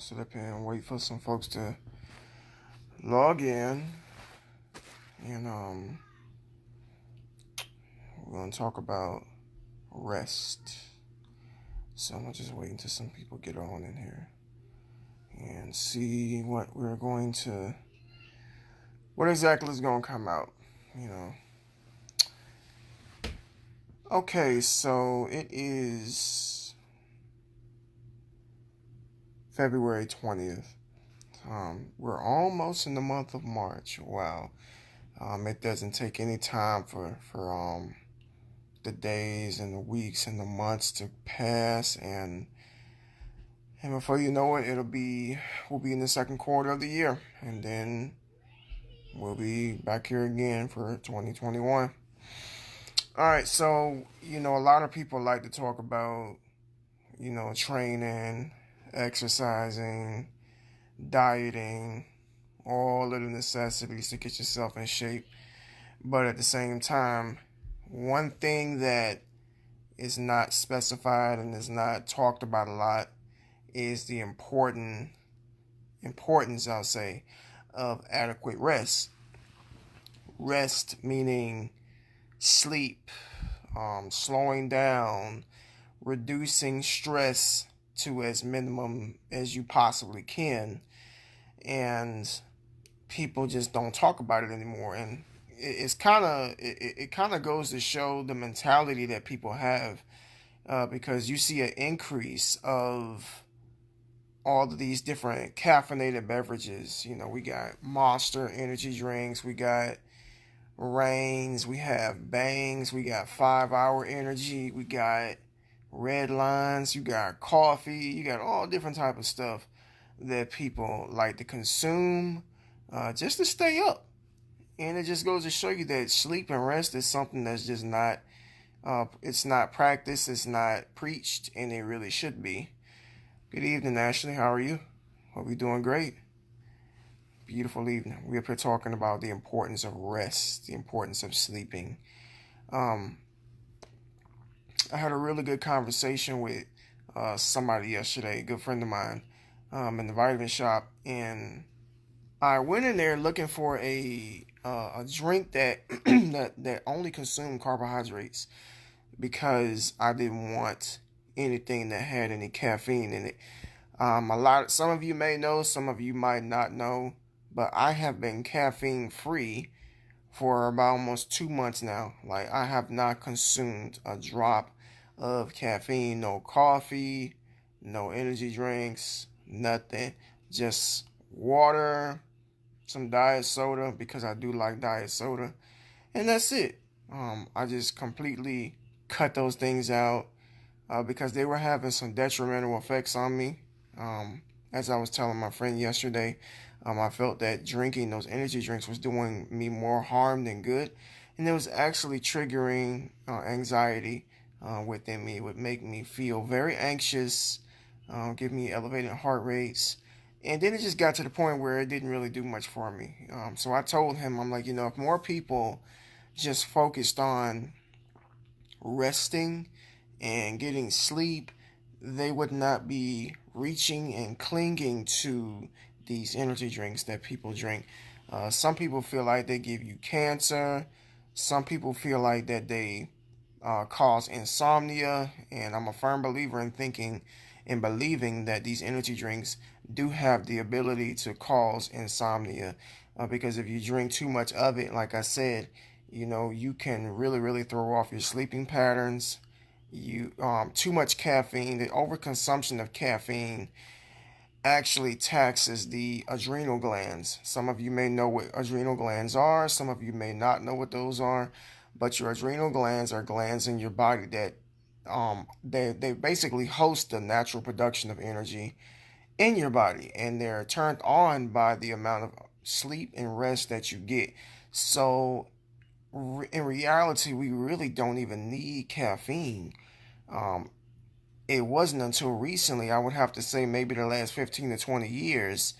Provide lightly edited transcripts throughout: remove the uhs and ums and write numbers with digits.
sit up here and wait for some folks to log in, and we're gonna talk about rest. So I'm just waiting until some people get on in here and see what exactly is gonna come out. Okay, so it is February 20th. We're almost in the month of March. Wow. It doesn't take any time for the days and the weeks and the months to pass, and before you know it, we'll be in the second quarter of the year, and then we'll be back here again for 2021. All right, so a lot of people like to talk about training, exercising, dieting, all of the necessities to get yourself in shape. But at the same time, one thing that is not specified and is not talked about a lot is the importance, I'll say, of adequate rest. Rest meaning sleep, slowing down, reducing stress to as minimum as you possibly can. And people just don't talk about it anymore. And it kind of goes to show the mentality that people have, because you see an increase of all of these different caffeinated beverages. We got Monster energy drinks, we got Reigns, we have Bangs, we got 5 Hour Energy, we got Red Lines, you got coffee, you got all different type of stuff that people like to consume just to stay up. And it just goes to show you that sleep and rest is something that's just not, it's not practiced, it's not preached, and it really should be. Good evening, Ashley. How are you? Hope you're doing great. Beautiful evening. We're up here talking about the importance of rest, the importance of sleeping. I had a really good conversation with somebody yesterday, a good friend of mine, in the vitamin shop, and I went in there looking for a drink that that only consumed carbohydrates, because I didn't want anything that had any caffeine in it. Some of you may know, some of you might not know, but I have been caffeine free for about almost 2 months now. Like, I have not consumed a drop of caffeine, no coffee, no energy drinks, nothing. Just water, some diet soda, because I do like diet soda, and that's it. I just completely cut those things out because they were having some detrimental effects on me. As I was telling my friend yesterday, I felt that drinking those energy drinks was doing me more harm than good, and it was actually triggering anxiety within me. It would make me feel very anxious, give me elevated heart rates, and then it just got to the point where it didn't really do much for me. So I told him, I'm like, if more people just focused on resting and getting sleep, they would not be reaching and clinging to these energy drinks that people drink. Some people feel like they give you cancer. Some people feel like that they cause insomnia. And I'm a firm believer in thinking and believing that these energy drinks do have the ability to cause insomnia. Because if you drink too much of it, like I said, you can really, really throw off your sleeping patterns. Too much caffeine, the overconsumption of caffeine actually taxes the adrenal glands. Some of you may know what adrenal glands are. Some of you may not know what those are. But your adrenal glands are glands in your body that they basically host the natural production of energy in your body, and they're turned on by the amount of sleep and rest that you get. So in reality, we really don't even need caffeine. It wasn't until recently, I would have to say maybe the last 15 to 20 years,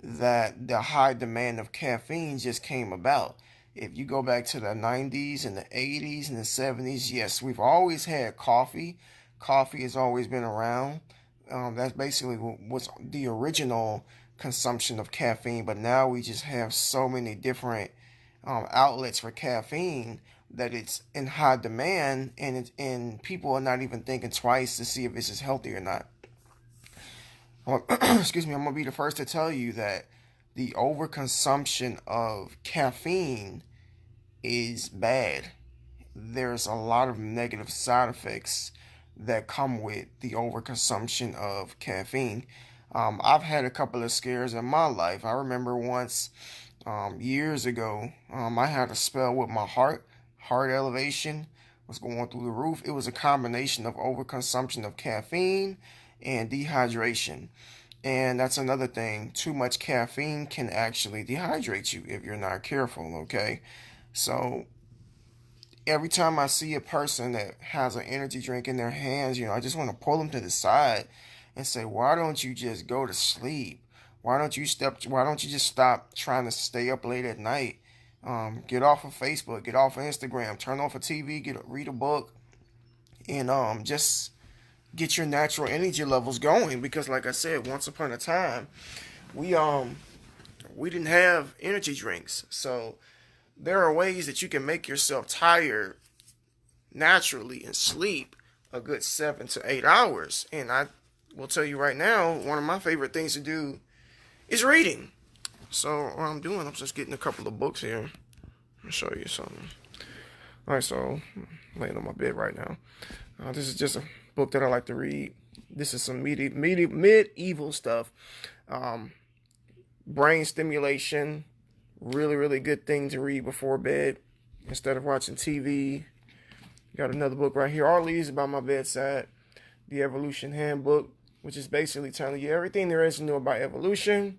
that the high demand of caffeine just came about. If you go back to the 90s and the 80s and the 70s, yes, we've always had coffee. Coffee has always been around. That's basically what was the original consumption of caffeine, but now we just have so many different outlets for caffeine that it's in high demand, and people are not even thinking twice to see if this is healthy or not. Excuse me, I'm gonna be the first to tell you that the overconsumption of caffeine is bad. There's a lot of negative side effects that come with the overconsumption of caffeine. I've had a couple of scares in my life. I remember once, years ago, I had a spell with my heart elevation was going through the roof. It was a combination of overconsumption of caffeine and dehydration. And that's another thing. Too much caffeine can actually dehydrate you if you're not careful, okay? So every time I see a person that has an energy drink in their hands, I just want to pull them to the side and say, why don't you just go to sleep? Why don't you just stop trying to stay up late at night? Get off of Facebook, get off of Instagram, turn off a TV, read a book, and just get your natural energy levels going. Because like I said, once upon a time, we didn't have energy drinks. So there are ways that you can make yourself tired naturally and sleep a good 7 to 8 hours. And I will tell you right now, one of my favorite things to do is reading. So what I'm doing, I'm just getting a couple of books here. I'll show you something. All right, so I'm laying on my bed right now. This is just a book that I like to read. This is some medieval stuff. Brain stimulation. Really, really good thing to read before bed instead of watching TV. Got another book right here. All these by my bedside. The Evolution Handbook, which is basically telling you everything there is to know about evolution.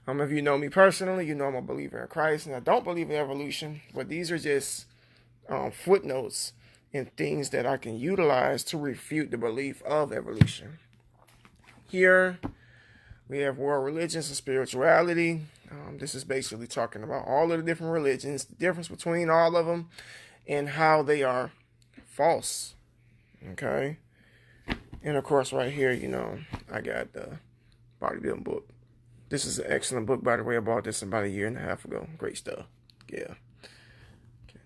If you know me personally, you know I'm a believer in Christ, and I don't believe in evolution, but these are just footnotes and things that I can utilize to refute the belief of evolution. Here, we have World Religions and Spirituality. This is basically talking about all of the different religions, the difference between all of them, and how they are false. Okay? And of course, right here, I got the bodybuilding book. This is an excellent book, by the way. I bought this about 1.5 years ago. Great stuff. Yeah. Okay.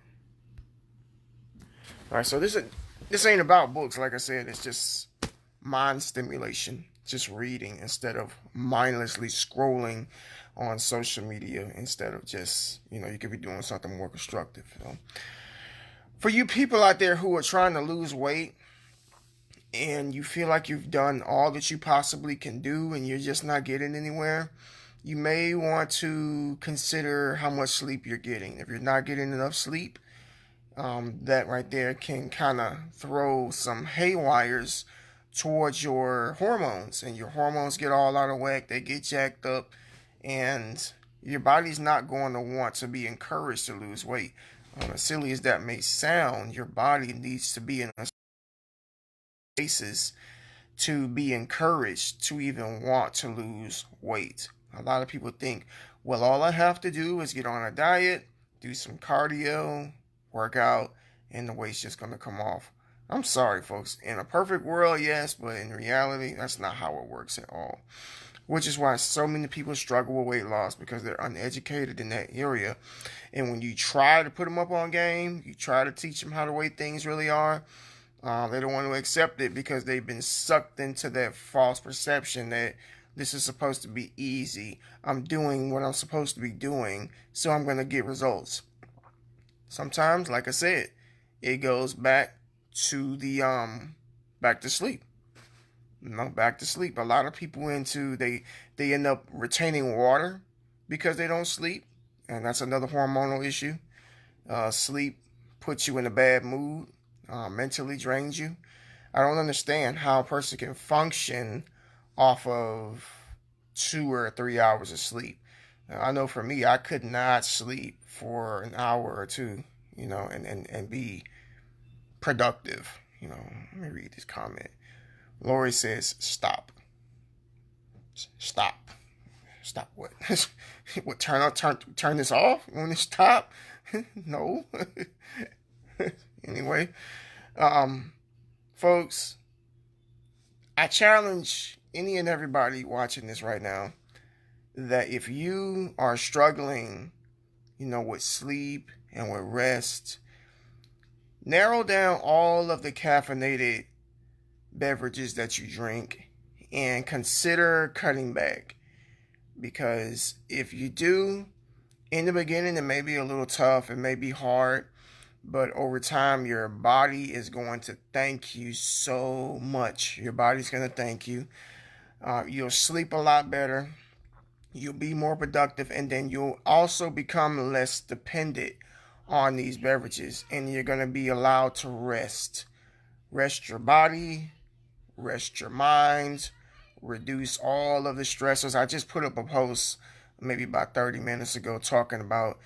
All right, so this ain't about books. Like I said, it's just mind stimulation. Just reading instead of mindlessly scrolling on social media. Instead of just, you could be doing something more constructive. For you people out there who are trying to lose weight, and you feel like you've done all that you possibly can do and you're just not getting anywhere, you may want to consider how much sleep you're getting. If you're not getting enough sleep, that right there can kind of throw some haywires towards your hormones, and your hormones get all out of whack, they get jacked up, and your body's not going to want to be encouraged to lose weight. As silly as that may sound, your body needs to be in a basis to be encouraged to even want to lose weight. A lot of people think, well, all I have to do is get on a diet, do some cardio, work out, and the weight's just going to come off. I'm sorry, folks. In a perfect world, yes, but in reality, that's not how it works at all. Which is why so many people struggle with weight loss, because they're uneducated in that area. And when you try to put them up on game, you try to teach them how the way things really are, they don't want to accept it because they've been sucked into that false perception that this is supposed to be easy. I'm doing what I'm supposed to be doing, so I'm going to get results. Sometimes, like I said, it goes back to the back to sleep. Back to sleep. A lot of people they end up retaining water because they don't sleep, and that's another hormonal issue. Sleep puts you in a bad mood. Mentally drains you. I don't understand how a person can function off of 2 or 3 hours of sleep. Now, I know for me, I could not sleep for an hour or two, and be productive. Let me read this comment. Lori says, stop. Stop. Stop what? What, turn this off? You want to stop? No. Anyway, folks, I challenge any and everybody watching this right now that if you are struggling, with sleep and with rest, narrow down all of the caffeinated beverages that you drink and consider cutting back. Because if you do, in the beginning, it may be a little tough, it may be hard, but over time, your body is going to thank you so much. Your body's going to thank you. You'll sleep a lot better. You'll be more productive, and then you'll also become less dependent on these beverages, and you're going to be allowed to rest. Rest your body, rest your mind, reduce all of the stressors. I just put up a post maybe about 30 minutes ago talking about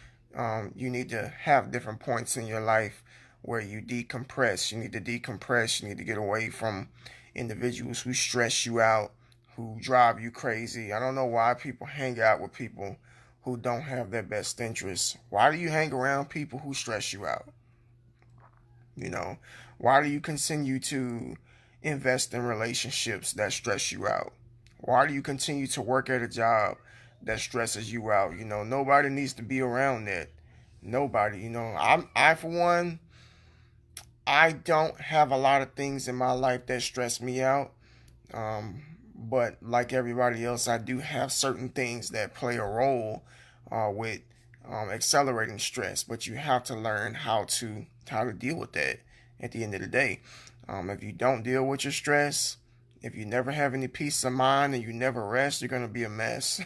you need to have different points in your life where you decompress. You need to decompress. You need to get away from individuals who stress you out, who drive you crazy. I don't know why people hang out with people who don't have their best interests. Why do you hang around people who stress you out? Why do you continue to invest in relationships that stress you out? Why do you continue to work at a job that stresses you out? Nobody needs to be around that. Nobody. I for one, I don't have a lot of things in my life that stress me out. But like everybody else, I do have certain things that play a role with accelerating stress. But you have to learn how to deal with that at the end of the day. If you don't deal with your stress, if you never have any peace of mind and you never rest, you're going to be a mess.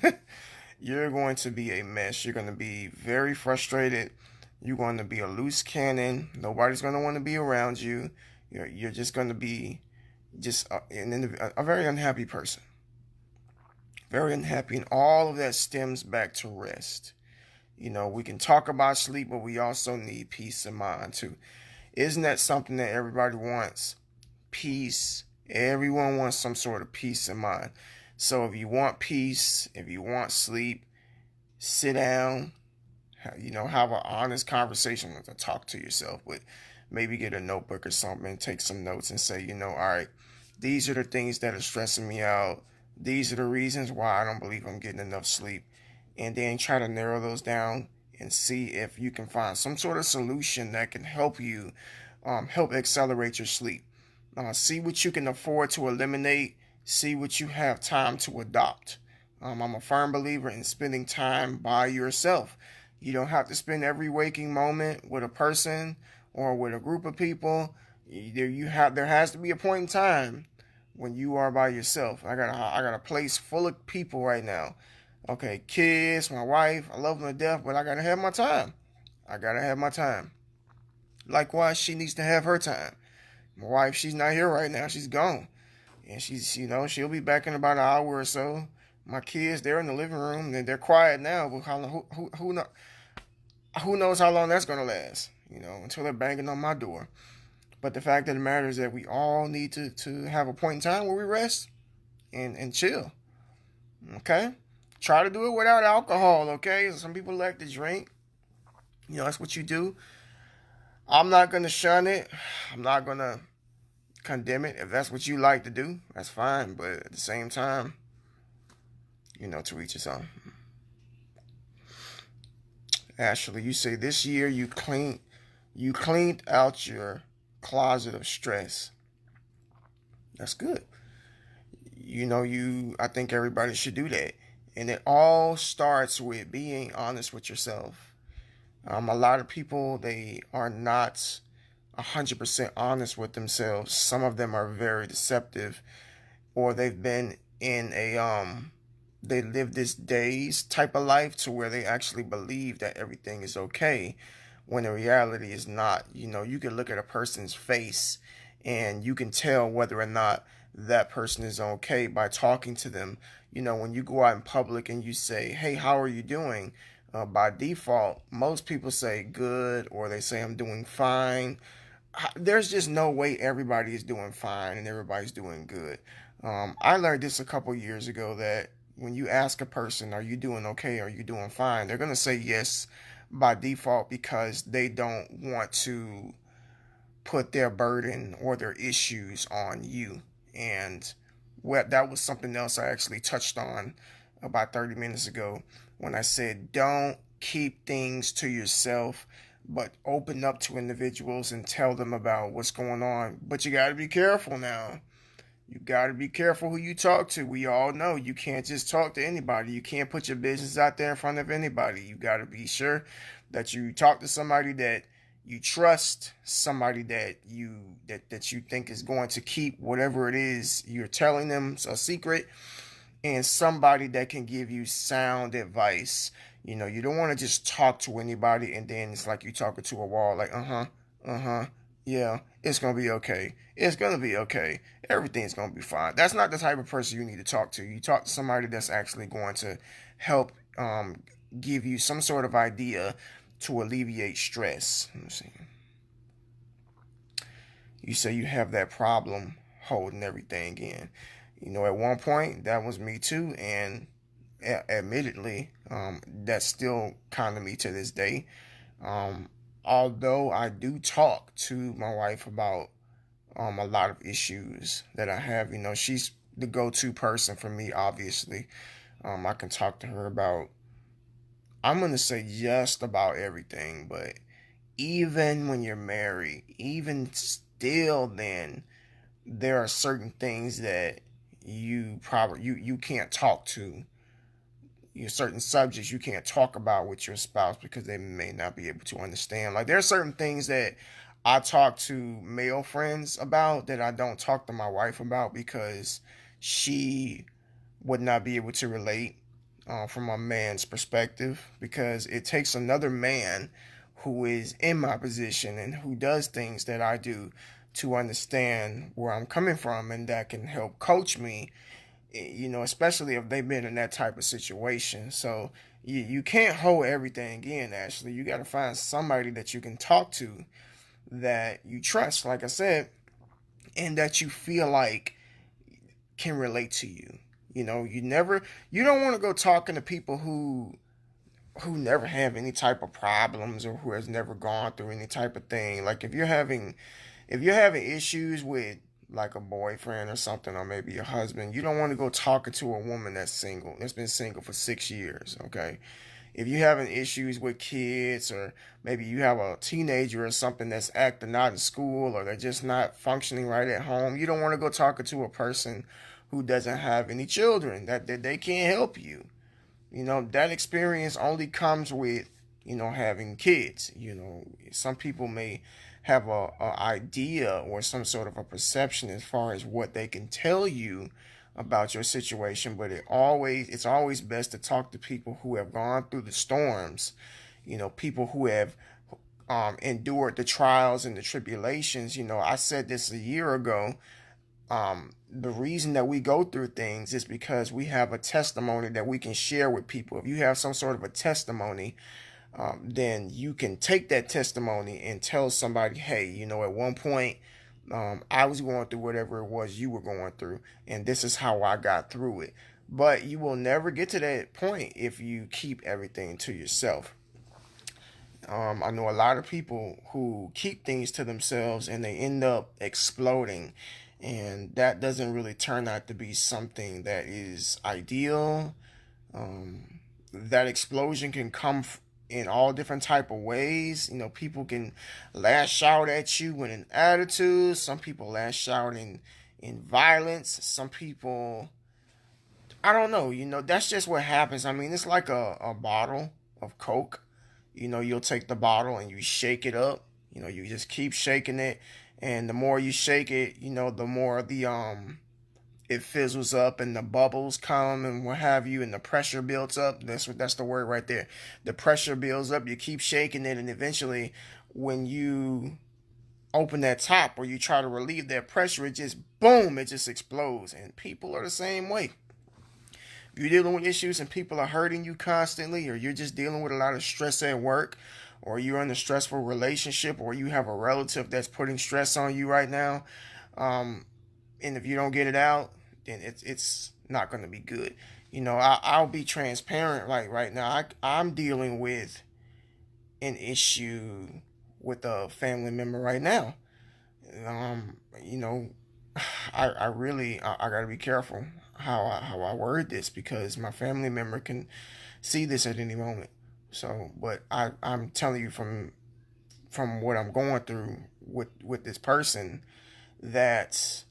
You're going to be a mess. You're going to be very frustrated. You're going to be a loose cannon. Nobody's going to want to be around you. You're just going to be just a very unhappy person. Very unhappy. And all of that stems back to rest. We can talk about sleep, but we also need peace of mind too. Isn't that something that everybody wants? Peace. Everyone wants some sort of peace of mind. So if you want peace, if you want sleep, sit down, have an honest conversation with, talk to yourself with, maybe get a notebook or something and take some notes and say, all right, these are the things that are stressing me out. These are the reasons why I don't believe I'm getting enough sleep. And then try to narrow those down and see if you can find some sort of solution that can help you help accelerate your sleep. See what you can afford to eliminate. See what you have time to adopt. I'm a firm believer in spending time by yourself. You don't have to spend every waking moment with a person or with a group of people. There has to be a point in time when you are by yourself. I got a place full of people right now. Okay, kids, my wife, I love them to death, but I gotta have my time. I gotta have my time. Likewise, she needs to have her time. My wife, she's not here right now. She's gone. And she'll be back in about an hour or so. My kids, they're in the living room and they're quiet now. But who knows how long that's gonna last? Until they're banging on my door. But the fact of the matter is that we all need to have a point in time where we rest and chill. Okay? Try to do it without alcohol, okay? Some people like to drink. That's what you do. I'm not going to shun it. I'm not going to condemn it. If that's what you like to do, that's fine. But at the same time, to each his own. Ashley, you say this year you cleaned out your closet of stress. That's good. I think everybody should do that. And it all starts with being honest with yourself. A lot of people, they are not 100% honest with themselves. Some of them are very deceptive, or they've been in they live this daze type of life to where they actually believe that everything is okay when the reality is not. You can look at a person's face and you can tell whether or not that person is okay by talking to them. When you go out in public and you say, hey, how are you doing? By default, most people say good, or they say I'm doing fine. There's just no way everybody is doing fine and everybody's doing good. I learned this a couple years ago that when you ask a person, are you doing okay? Are you doing fine? They're going to say yes by default because they don't want to put their burden or their issues on you. And Well, that was something else I actually touched on about 30 minutes ago when I said don't keep things to yourself, but open up to individuals and tell them about what's going on. But you got to be careful now. You got to be careful who you talk to. We all know you can't just talk to anybody. You can't put your business out there in front of anybody. You got to be sure that you talk to somebody that you trust, somebody that you think is going to keep whatever it is you're telling them a secret, and somebody that can give you sound advice. You don't want to just talk to anybody and then it's like you talking to a wall, like, yeah, it's going to be okay. It's going to be okay. Everything's going to be fine. That's not the type of person you need to talk to. You talk to somebody that's actually going to help give you some sort of idea to alleviate stress. Let me see. You say you have that problem holding everything in. At one point, that was me too, and admittedly, that's still kind of me to this day. Although I do talk to my wife about a lot of issues that I have. She's the go-to person for me, obviously. I can talk to her about, I'm going to say just about everything, but even when you're married, even still then, there are certain things that you can't talk to. Certain subjects you can't talk about with your spouse because they may not be able to understand. Like, there are certain things that I talk to male friends about that I don't talk to my wife about because she would not be able to relate from a man's perspective, because it takes another man who is in my position and who does things that I do to understand where I'm coming from, and that can help coach me, especially if they've been in that type of situation. So you can't hold everything in, Ashley. You got to find somebody that you can talk to that you trust, like I said, and that you feel like can relate to you. You don't want to go talking to people who never have any type of problems or who has never gone through any type of thing. Like, if you're having issues with like a boyfriend or something, or maybe a husband, you don't want to go talking to a woman that's been single for 6 years. Okay. If you're having issues with kids, or maybe you have a teenager or something that's acting out in school, or they're just not functioning right at home, you don't want to go talking to a person who doesn't have any children, that they can't help you. That experience only comes with, having kids. Some people may have a idea or some sort of a perception as far as what they can tell you about your situation, but it's always best to talk to people who have gone through the storms, people who have endured the trials and the tribulations. I said this a year ago. The reason that we go through things is because we have a testimony that we can share with people. If you have some sort of a testimony, then you can take that testimony and tell somebody, hey, at one point, I was going through whatever it was you were going through, and this is how I got through it. But you will never get to that point if you keep everything to yourself. I know a lot of people who keep things to themselves and they end up exploding, and that doesn't really turn out to be something that is ideal. That explosion can come in all different type of ways. People can lash out at you with an attitude. Some people lash out in violence. Some people, I don't know. That's just what happens. I mean, it's like a bottle of Coke. You'll take the bottle and you shake it up. You just keep shaking it, and the more you shake it, the more it fizzles up and the bubbles come and what have you, and the pressure builds up. That's the word right there. The pressure builds up. You keep shaking it, and eventually, when you open that top or you try to relieve that pressure, it just boom, it just explodes. And people are the same way. If you're dealing with issues and people are hurting you constantly, or you're just dealing with a lot of stress at work, or you're in a stressful relationship, or you have a relative that's putting stress on you right now, and if you don't get it out, then it's not going to be good. I'll be transparent. Like right now, I'm dealing with an issue with a family member right now. Um, you know, I really I gotta be careful how I word this because my family member can see this at any moment. So, but I'm telling you from what I'm going through with this person that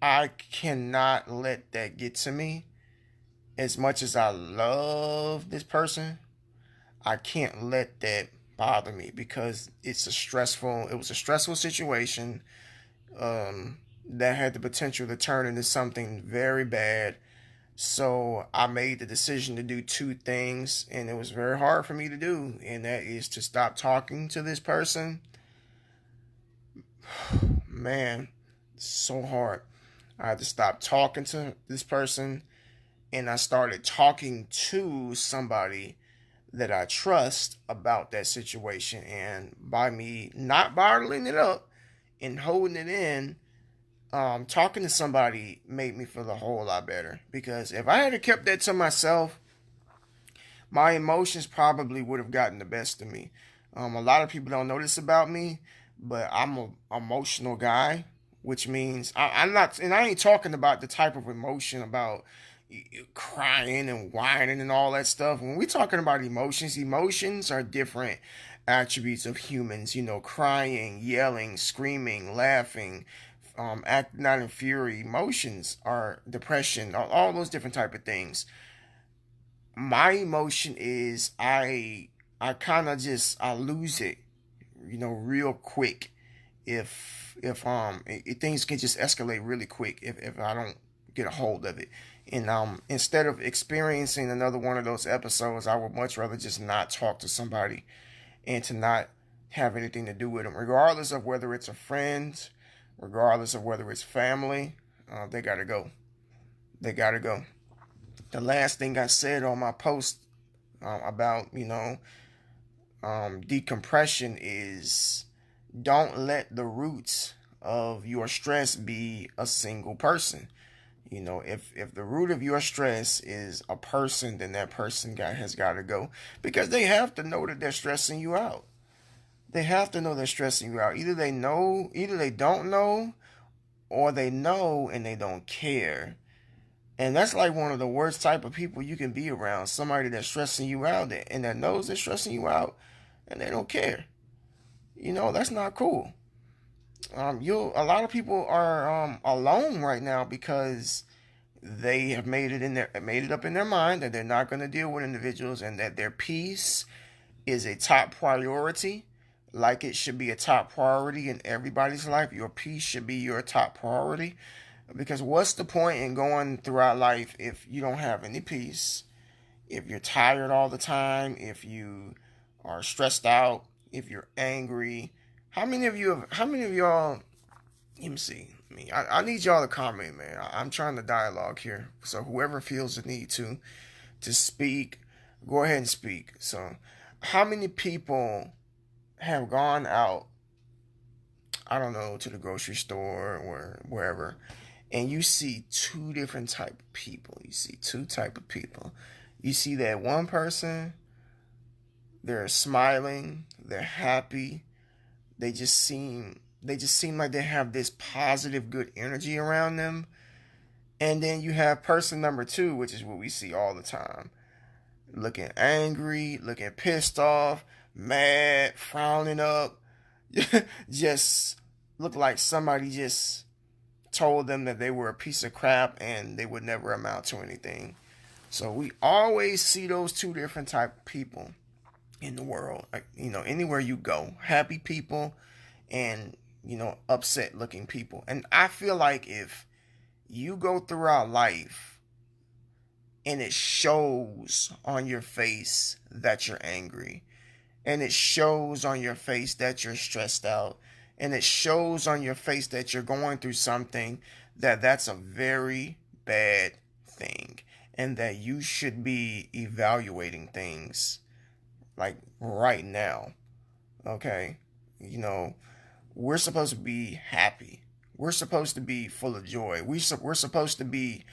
I cannot let that get to me. As much as I love this person, I can't let that bother me because it was a stressful situation that had the potential to turn into something very bad. So I made the decision to do two things, and it was very hard for me to do, and that is to stop talking to this person. Man, so hard. I had to stop talking to this person, and I started talking to somebody that I trust about that situation. And by me not bottling it up and holding it in, talking to somebody made me feel a whole lot better. Because if I had kept that to myself, my emotions probably would have gotten the best of me. A lot of people don't know this about me, but I'm an emotional guy, which means I'm not, and I ain't talking about the type of emotion about crying and whining and all that stuff. When we're talking about emotions, emotions are different attributes of humans. You know, crying, yelling, screaming, laughing, acting out in fury. Emotions are depression, all those different type of things. My emotion is I kind of just I lose it, you know, real quick. If things can just escalate really quick if I don't get a hold of it. And instead of experiencing another one of those episodes, I would much rather just not talk to somebody and to not have anything to do with them, regardless of whether it's a friend, regardless of whether it's family. They gotta go. They gotta go. The last thing I said on my post about decompression is don't let the roots of your stress be a single person. You know, if the root of your stress is a person, then that person has got to go because they have to know that they're stressing you out. They have to know they're stressing you out. Either they know, either they don't know, or they know and they don't care. And that's like one of the worst type of people you can be around. Somebody that's stressing you out and that knows they're stressing you out and they don't care. You know, that's not cool. You A lot of people are alone right now because they have made it up in their mind that they're not going to deal with individuals and that their peace is a top priority, like it should be a top priority in everybody's life. Your peace should be your top priority. Because what's the point in going throughout life if you don't have any peace, if you're tired all the time, if you are stressed out, if you're angry? How many of y'all, let me see. I need y'all to comment, man. I'm trying to dialogue here. So whoever feels the need to speak, go ahead and speak. So how many people have gone out, I don't know, to the grocery store or wherever, and you see two different type of people. You see two type of people. You see that one person, they're smiling, they're happy, they just seem like they have this positive good energy around them. And then you have person number two, which is what we see all the time. Looking angry, looking pissed off, mad, frowning up. Just look like somebody just told them that they were a piece of crap and they would never amount to anything. So we always see those two different type of people in the world. Like, you know, anywhere you go, happy people and, you know, upset looking people. And I feel like if you go throughout life and it shows on your face that you're angry, and it shows on your face that you're stressed out, and it shows on your face that you're going through something, that's a very bad thing, and that you should be evaluating things like right now. Okay, you know, we're supposed to be happy. We're supposed to be full of joy. We're supposed to be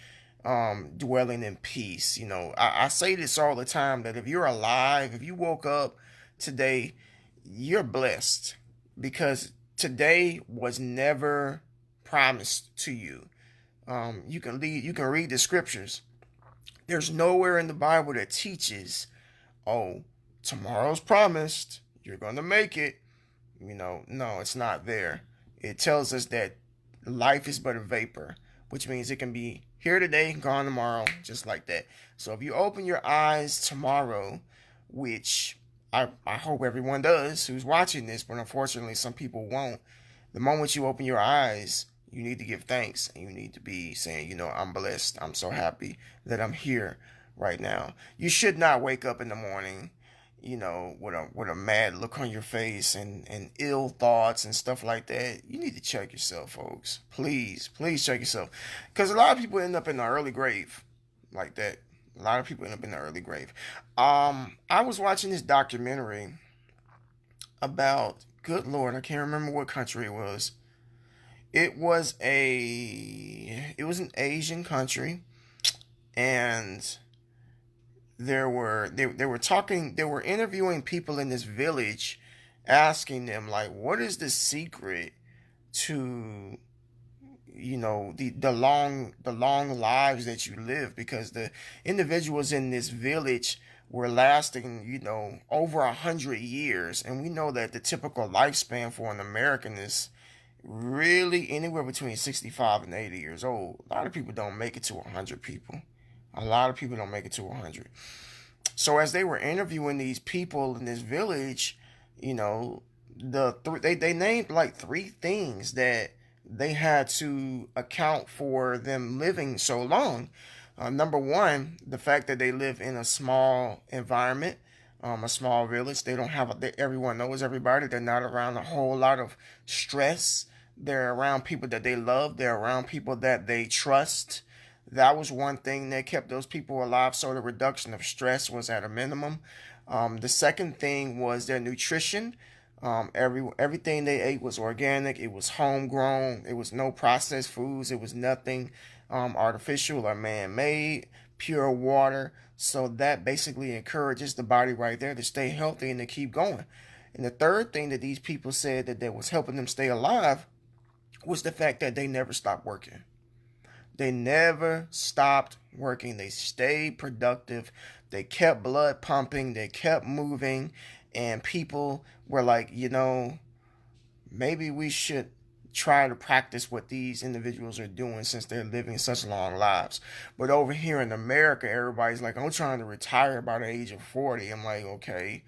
dwelling in peace. You know, I say this all the time that if you're alive, if you woke up today, you're blessed because today was never promised to you. You can read the scriptures. There's nowhere in the Bible that teaches, oh, tomorrow's promised, you're gonna make it. No, it's not there. It tells us that life is but a vapor, which means it can be here today, gone tomorrow, just like that. So if you open your eyes tomorrow, which I hope everyone does who's watching this, but unfortunately some people won't. The moment you open your eyes, you need to give thanks, and you need to be saying, I'm blessed. I'm so happy that I'm here right now. You should not wake up in the morning, with a mad look on your face and ill thoughts and stuff like that. You need to check yourself, folks. Please check yourself. Because a lot of people end up in the early grave like that. A lot of people end up in the early grave. I was watching this documentary about, good Lord, I can't remember what country it was. It was an Asian country, and they were interviewing people in this village, asking them, like, what is the secret to the long lives that you live, because the individuals in this village were lasting over 100 years, and we know that the typical lifespan for an American is really anywhere between 65 and 80 years old. A lot of people don't make it to 100 people. A lot of people don't make it to 100. So as they were interviewing these people in this village, they named like 3 things that they had to account for them living so long. Number one, the fact that they live in a small environment, a small village. They don't have everyone knows everybody. They're not around a whole lot of stress. They're around people that they love. They're around people that they trust. That was one thing that kept those people alive. So the reduction of stress was at a minimum. The second thing was their nutrition. Everything they ate was organic. It was homegrown. It was no processed foods. It was nothing artificial or man-made. Pure water. So that basically encourages the body right there to stay healthy and to keep going. And the third thing that these people said that was helping them stay alive was the fact that they never stopped working. They never stopped working. They stayed productive. They kept blood pumping. They kept moving. And people were like, maybe we should try to practice what these individuals are doing since they're living such long lives. But over here in America, everybody's like, I'm trying to retire by the age of 40. I'm like, okay,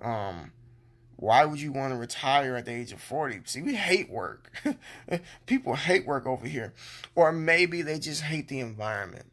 why would you want to retire at the age of 40? See, we hate work. People hate work over here. Or maybe they just hate the environment.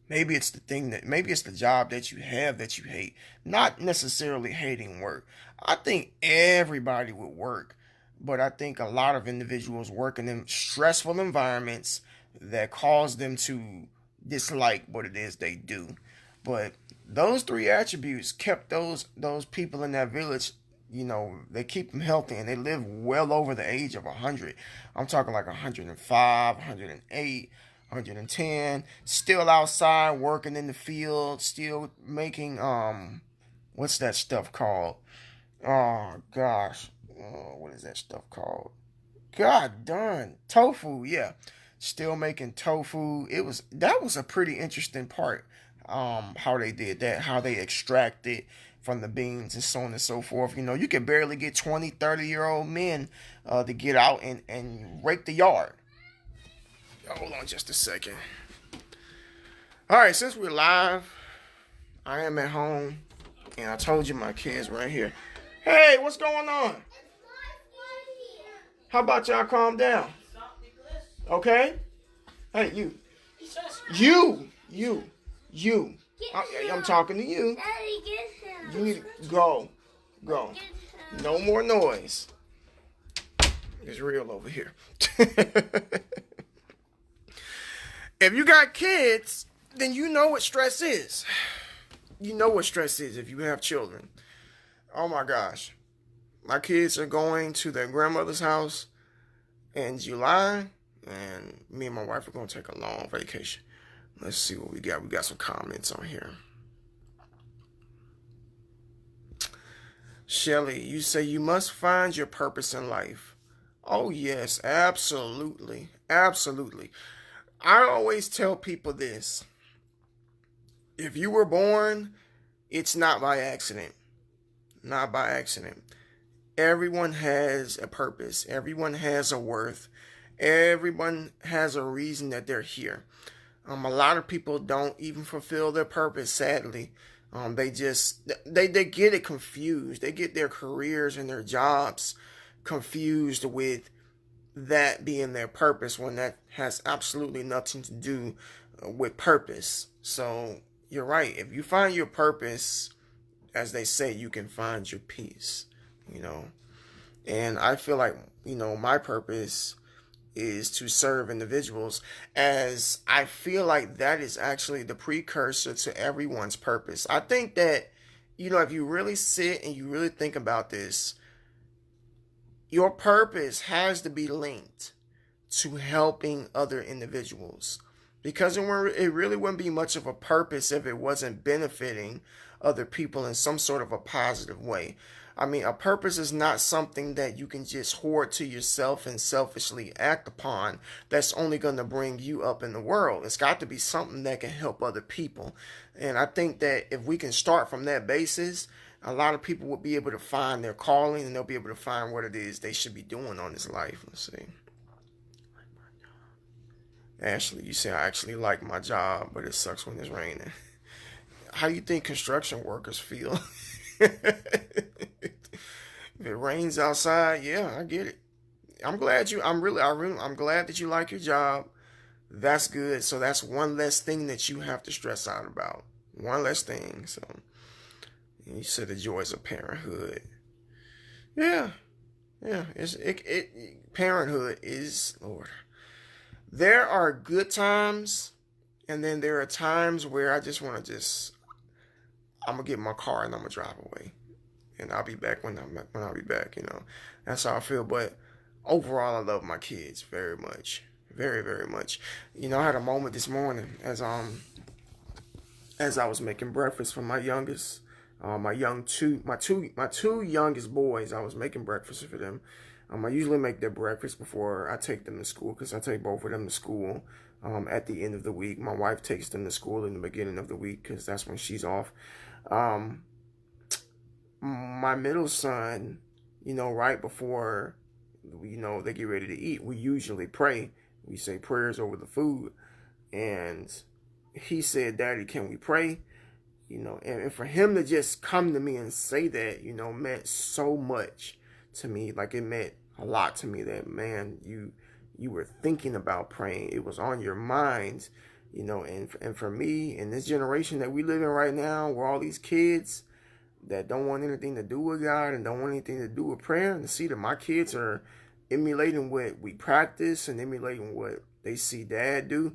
Maybe it's the job that you have that you hate, not necessarily hating work. I think everybody would work, but I think a lot of individuals work in stressful environments that cause them to dislike what it is they do. But those 3 attributes kept those people in that village, they keep them healthy, and they live well over the age of 100. I'm talking like 105, 108, 110, still outside working in the field, still making what's that stuff called? Oh gosh, what is that stuff called? God darn, tofu. Yeah, still making tofu. That was a pretty interesting part. How they did that, how they extracted from the beans and so on and so forth. You can barely get 20, 30-year-old men to get out and rake the yard. Hold on just a second. All right, since we're live, I am at home, and I told you my kids right here. Hey, what's going on? How about y'all calm down? Okay? Hey, you. I'm talking to you. You need to go. No more noise. It's real over here. If you got kids, then you know what stress is. You know what stress is if you have children. Oh my gosh. My kids are going to their grandmother's house in July, and me and my wife are going to take a long vacation. Let's see what we got. We got some comments on here. Shelly, you say you must find your purpose in life. Oh, yes, absolutely. Absolutely. I always tell people this: if you were born, it's not by accident. Not by accident. Everyone has a purpose, everyone has a worth, everyone has a reason that they're here. A lot of people don't even fulfill their purpose, sadly. They get it confused. They get their careers and their jobs confused with that being their purpose when that has absolutely nothing to do with purpose. So you're right. If you find your purpose, as they say, you can find your peace. You know, and I feel like my purpose is to serve individuals, as I feel like that is actually the precursor to everyone's purpose. I think that if you really sit and you really think about this, your purpose has to be linked to helping other individuals, because it really wouldn't be much of a purpose if it wasn't benefiting other people in some sort of a positive way. I mean, a purpose is not something that you can just hoard to yourself and selfishly act upon that's only going to bring you up in the world. It's got to be something that can help other people. And I think that if we can start from that basis, a lot of people will be able to find their calling, and they'll be able to find what it is they should be doing on this life. Let's see. Ashley, you say I actually like my job, but it sucks when it's raining. How do you think construction workers feel? If it rains outside, yeah, I get it. I'm glad that you like your job. That's good. So that's one less thing that you have to stress out about. One less thing. So you said the joys of parenthood. Yeah, yeah. Parenthood is, Lord. There are good times, and then there are times where I just want to I'm gonna get in my car and I'm gonna drive away, and I'll be back when I'll be back. That's how I feel. But overall, I love my kids very much, very very much. I had a moment this morning as I was making breakfast for my youngest, my two youngest boys. I was making breakfast for them. I usually make their breakfast before I take them to school, because I take both of them to school at the end of the week. My wife takes them to school in the beginning of the week, because that's when she's off. Um, my middle son, right before, they get ready to eat, we usually pray. We say prayers over the food. And he said, "Daddy, can we pray?" And for him to just come to me and say that, meant so much to me. Like, it meant a lot to me that, man, you were thinking about praying. It was on your mind, and for me, in this generation that we live in right now, where all these kids that don't want anything to do with God and don't want anything to do with prayer, and to see that my kids are emulating what we practice and emulating what they see dad do,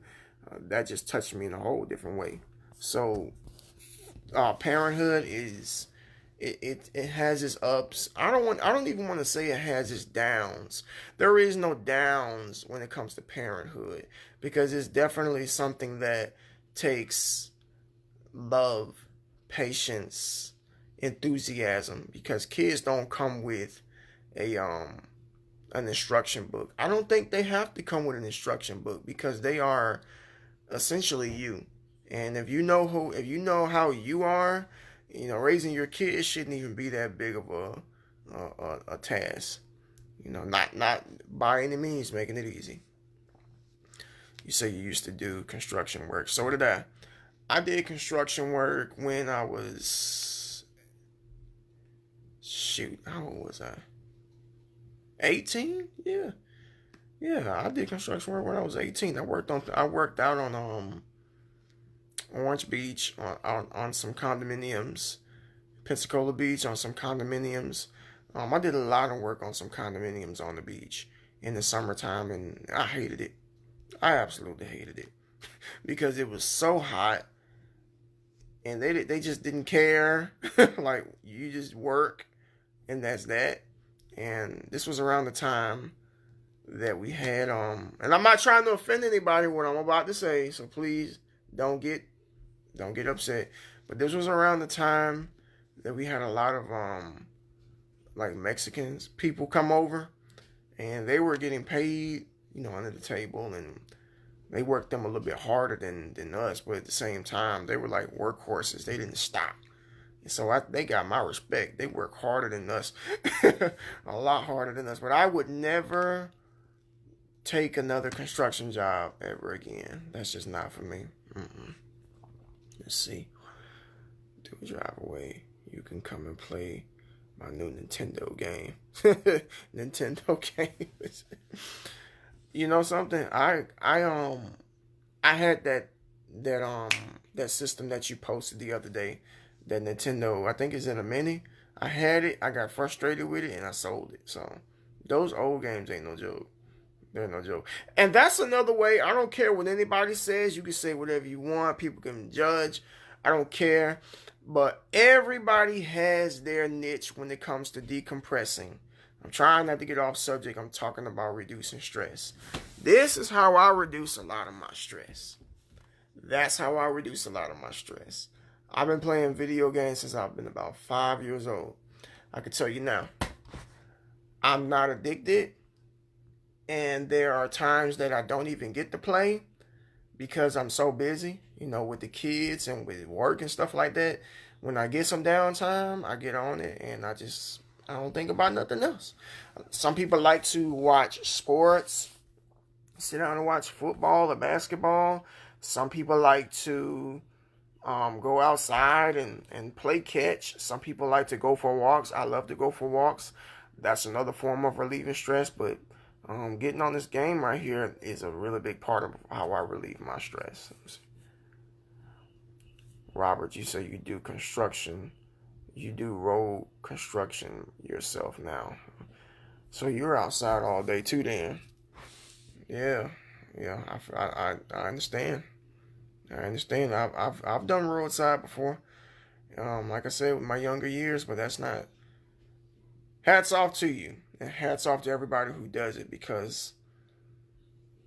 that just touched me in a whole different way. So parenthood is, it has its ups. I don't even want to say it has its downs. There is no downs when it comes to parenthood, because it's definitely something that takes love, patience, enthusiasm, because kids don't come with a an instruction book. I don't think they have to come with an instruction book, because they are essentially you. And if you know how you are, raising your kids shouldn't even be that big of a task. Not by any means making it easy. You say you used to do construction work. So did I. I did construction work when I was, shoot, how old was I? 18? Yeah. Yeah, I did construction work when I was 18. I worked out on Orange Beach on some condominiums, Pensacola Beach on some condominiums. I did a lot of work on some condominiums on the beach in the summertime, and I hated it. I absolutely hated it because it was so hot, and they just didn't care. Like, you just work, and that's that. And this was around the time that we had and I'm not trying to offend anybody what I'm about to say, so please don't get upset. But this was around the time that we had a lot of like Mexicans people come over, and they were getting paid, under the table, and they worked them a little bit harder than us, but at the same time, they were like workhorses. They didn't stop. And so they got my respect. They work harder than us, a lot harder than us. But I would never take another construction job ever again. That's just not for me. Let's see. Do a drive away. You can come and play my new Nintendo game. Nintendo games. You know something? I had that system that you posted the other day. That Nintendo, I think is in a mini. I had it. I got frustrated with it, and I sold it. So those old games ain't no joke. They're no joke. And that's another way. I don't care what anybody says. You can say whatever you want. People can judge. I don't care. But everybody has their niche when it comes to decompressing. I'm trying not to get off subject. I'm talking about reducing stress. This is how I reduce a lot of my stress. That's how I reduce a lot of my stress. I've been playing video games since I've been about 5 years old. I can tell you now, I'm not addicted. And there are times that I don't even get to play because I'm so busy, with the kids and with work and stuff like that. When I get some downtime, I get on it and I don't think about nothing else. Some people like to watch sports, sit down and watch football or basketball. Some people like to go outside and play catch. Some people like to go for walks. I love to go for walks. That's another form of relieving stress, but getting on this game right here is a really big part of how I relieve my stress. Robert, you say you do construction. You do road construction yourself now. So you're outside all day too then. Yeah. I understand. I understand. I've done roadside before. Like I said, with my younger years, but that's not. Hats off to you. And hats off to everybody who does it, because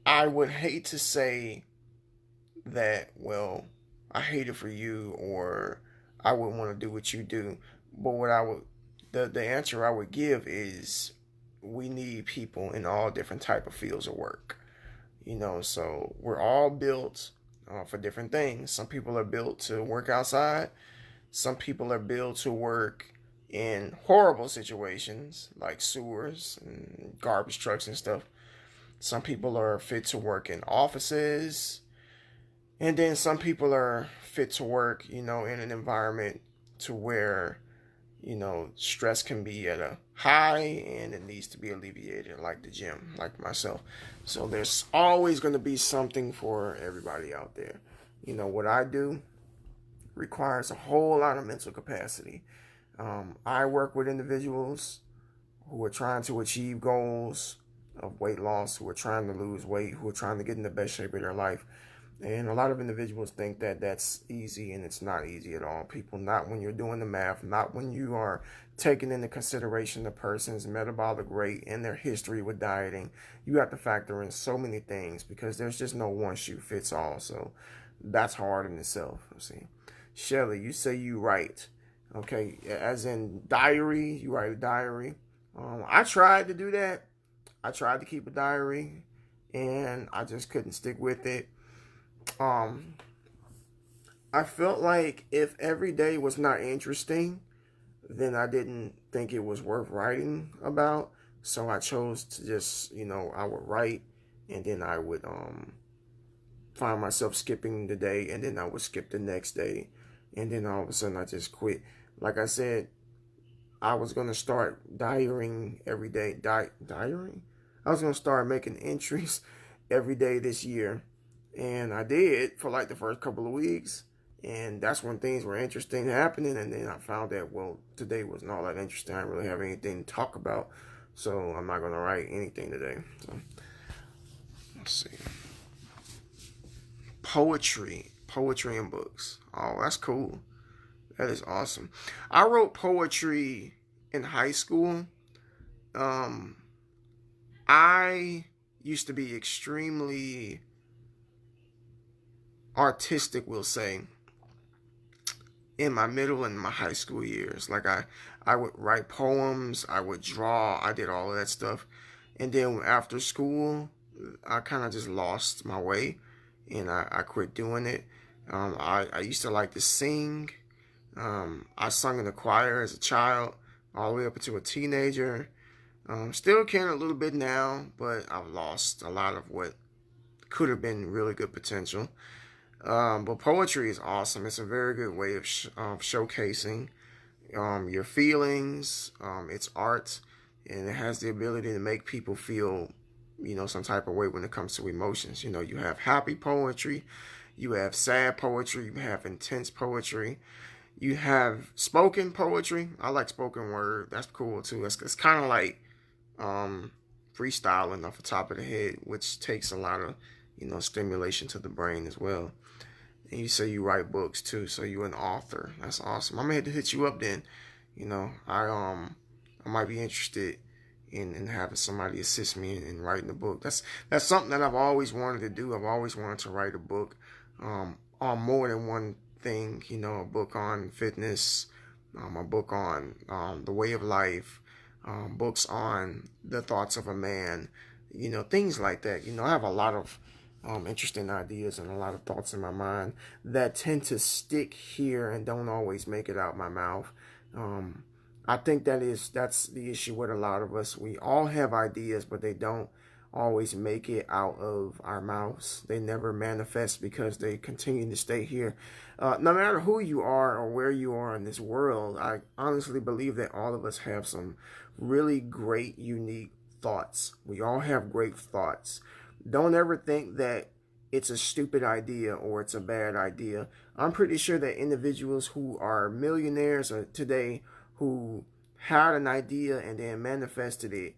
I would hate to say that, well, I hate it for you, or I wouldn't want to do what you do. But the answer I would give is we need people in all different type of fields of work. So we're all built for different things. Some people are built to work outside. Some people are built to work in horrible situations like sewers and garbage trucks and stuff. Some people are fit to work in offices. And then some people are fit to work, in an environment to where, stress can be at a high and it needs to be alleviated, like the gym, like myself. So there's always going to be something for everybody out there. What I do requires a whole lot of mental capacity. I work with individuals who are trying to achieve goals of weight loss, who are trying to lose weight, who are trying to get in the best shape of their life. And a lot of individuals think that that's easy, and it's not easy at all. People, not when you're doing the math, not when you are taking into consideration the person's metabolic rate and their history with dieting. You have to factor in so many things because there's just no one shoe fits all. So that's hard in itself. See, Shelly, you say you write. Okay, as in diary, you write a diary. I tried to do that. I tried to keep a diary, and I just couldn't stick with it. I felt like if every day was not interesting, then I didn't think it was worth writing about. So I chose to just, I would write, and then I would find myself skipping the day, and then I would skip the next day, and then all of a sudden I just quit. Like I said, I was going to start diarying every day. Diarying? I was going to start making entries every day this year. And I did for like the first couple of weeks. And that's when things were interesting happening. And then I found that, well, today wasn't all that interesting. I didn't really have anything to talk about. So I'm not going to write anything today. So let's see. Poetry and books. Oh, that's cool. That is awesome. I wrote poetry in high school. I used to be extremely artistic, we'll say, in my middle and my high school years. Like I would write poems, I would draw, I did all of that stuff. And then after school, I kind of just lost my way, and I quit doing it. I used to like to sing. I sung in the choir as a child, all the way up until a teenager. Still can a little bit now, but I've lost a lot of what could have been really good potential. But poetry is awesome. It's a very good way of showcasing your feelings. It's art, and it has the ability to make people feel, some type of way when it comes to emotions. You have happy poetry, you have sad poetry, you have intense poetry, you have spoken poetry. I like spoken word. That's cool too. It's kind of like freestyling off the top of the head, which takes a lot of, stimulation to the brain as well. And you say you write books too, so you're an author. That's awesome. I'm gonna have to hit you up then. I might be interested in having somebody assist me in writing a book. That's something that I've always wanted to do. I've always wanted to write a book on more than one thing. A book on fitness, a book on the way of life, books on the thoughts of a man. Things like that. I have a lot of interesting ideas and a lot of thoughts in my mind that tend to stick here and don't always make it out my mouth. I think that's the issue with a lot of us. We all have ideas, but they don't always make it out of our mouths. They never manifest because they continue to stay here. No matter who you are or where you are in this world, I honestly believe that all of us have some really great, unique thoughts. We all have great thoughts. Don't ever think that it's a stupid idea or it's a bad idea. I'm pretty sure that individuals who are millionaires today, who had an idea and then manifested it,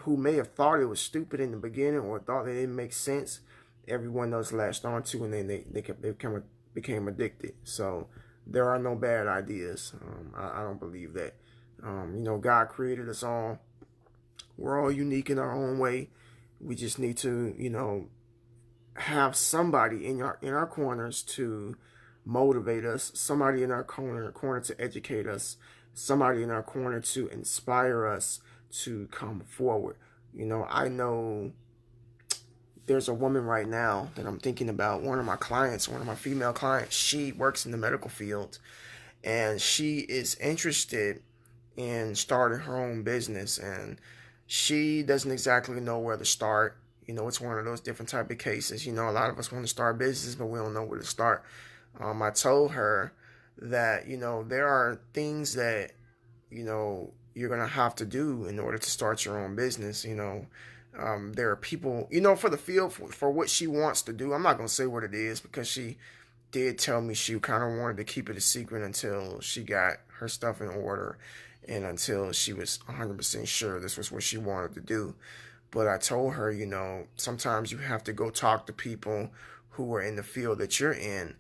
who may have thought it was stupid in the beginning or thought it didn't make sense, everyone else latched on to, and then they became addicted. So there are no bad ideas. I don't believe that. God created us all. We're all unique in our own way. We just need to, have somebody in our corners to motivate us, somebody in our corner to educate us, somebody in our corner to inspire us to come forward. I know there's a woman right now that I'm thinking about, one of my female clients. She works in the medical field, and she is interested in starting her own business, and she doesn't exactly know where to start. It's one of those different type of cases. A lot of us want to start business, but we don't know where to start. I told her that, there are things that, you're going to have to do in order to start your own business. There are people, for the field, for what she wants to do. I'm not going to say what it is because she did tell me she kind of wanted to keep it a secret until she got her stuff in order and until she was 100% sure this was what she wanted to do. But I told her, sometimes you have to go talk to people who are in the field that you're in,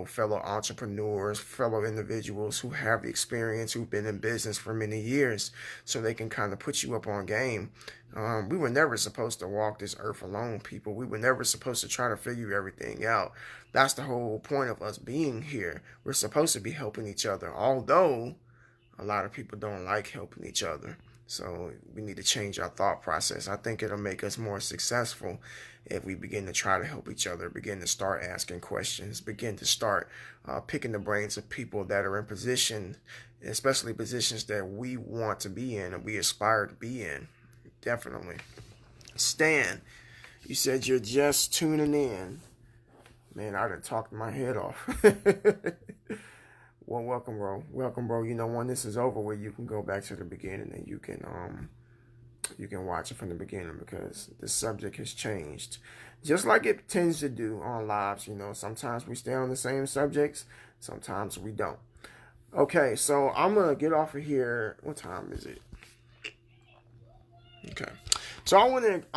fellow entrepreneurs, fellow individuals who have the experience, who've been in business for many years, so they can kind of put you up on game. We were never supposed to walk this earth alone, people. We were never supposed to try to figure everything out. That's the whole point of us being here. We're supposed to be helping each other, although a lot of people don't like helping each other. So we need to change our thought process. I think it'll make us more successful if we begin to try to help each other, begin to start asking questions, begin to start picking the brains of people that are in position, especially positions that we want to be in and we aspire to be in. Definitely. Stan, you said you're just tuning in. Man, I done talked my head off. Well, welcome, bro. Welcome, bro. When this is over with, you can go back to the beginning and you can watch it from the beginning because the subject has changed. Just like it tends to do on lives, sometimes we stay on the same subjects, sometimes we don't. Okay, so I'm going to get off of here. What time is it? Okay. So I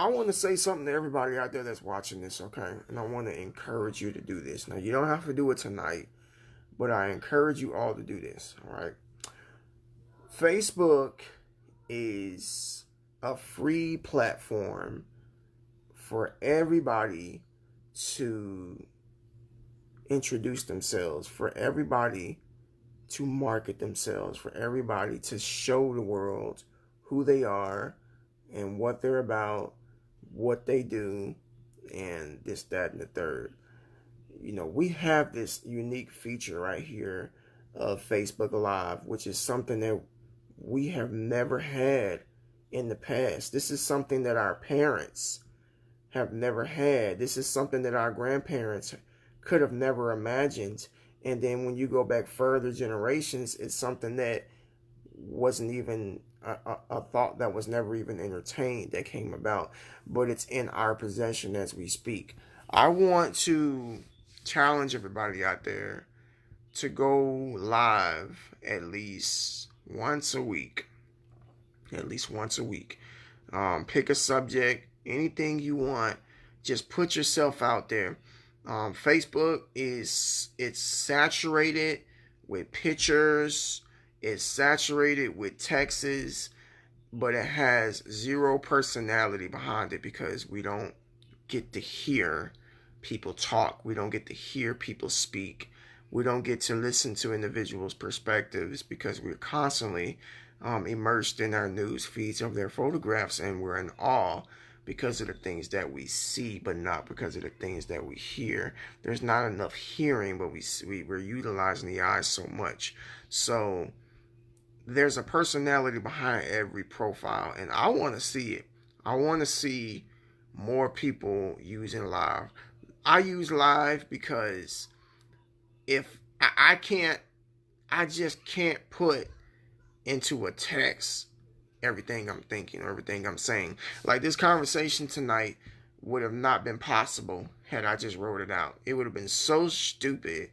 want to say something to everybody out there that's watching this, okay? And I want to encourage you to do this. Now, you don't have to do it tonight, but I encourage you all to do this, all right? Facebook is a free platform for everybody to introduce themselves, for everybody to market themselves, for everybody to show the world who they are, and what they're about, what they do, and this, that, and the third. We have this unique feature right here of Facebook Live, which is something that we have never had in the past. This is something that our parents have never had. This is something that our grandparents could have never imagined. And then when you go back further generations, it's something that wasn't even a thought that was never even entertained that came about, but it's in our possession as we speak. I want to challenge everybody out there to go live at least once a week. At least once a week. Pick a subject, anything you want. Just put yourself out there. Facebook it's saturated with pictures. It's saturated with texts, but it has zero personality behind it because we don't get to hear people talk. We don't get to hear people speak. We don't get to listen to individuals' perspectives because we're constantly immersed in our news feeds of their photographs, and we're in awe because of the things that we see, but not because of the things that we hear. There's not enough hearing, but we're utilizing the eyes so much. So there's a personality behind every profile, and I want to see it. I want to see more people using live. I use live because if I can't, I just can't put into a text everything I'm thinking or everything I'm saying. Like this conversation tonight would have not been possible had I just wrote it out. It would have been so stupid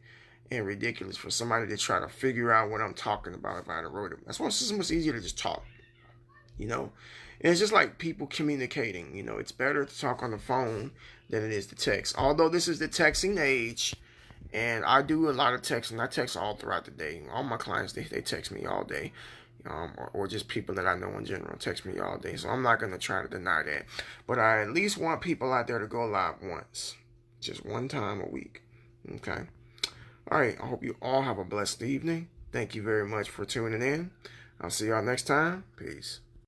and ridiculous for somebody to try to figure out what I'm talking about if I had wrote it. That's why it's so much easier to just talk, you know. And it's just like people communicating. It's better to talk on the phone than it is to text. Although this is the texting age, and I do a lot of texting. I text all throughout the day. All my clients, they text me all day. Or just people that I know in general text me all day. So I'm not going to try to deny that. But I at least want people out there to go live once. Just one time a week. Okay. All right. I hope you all have a blessed evening. Thank you very much for tuning in. I'll see y'all next time. Peace.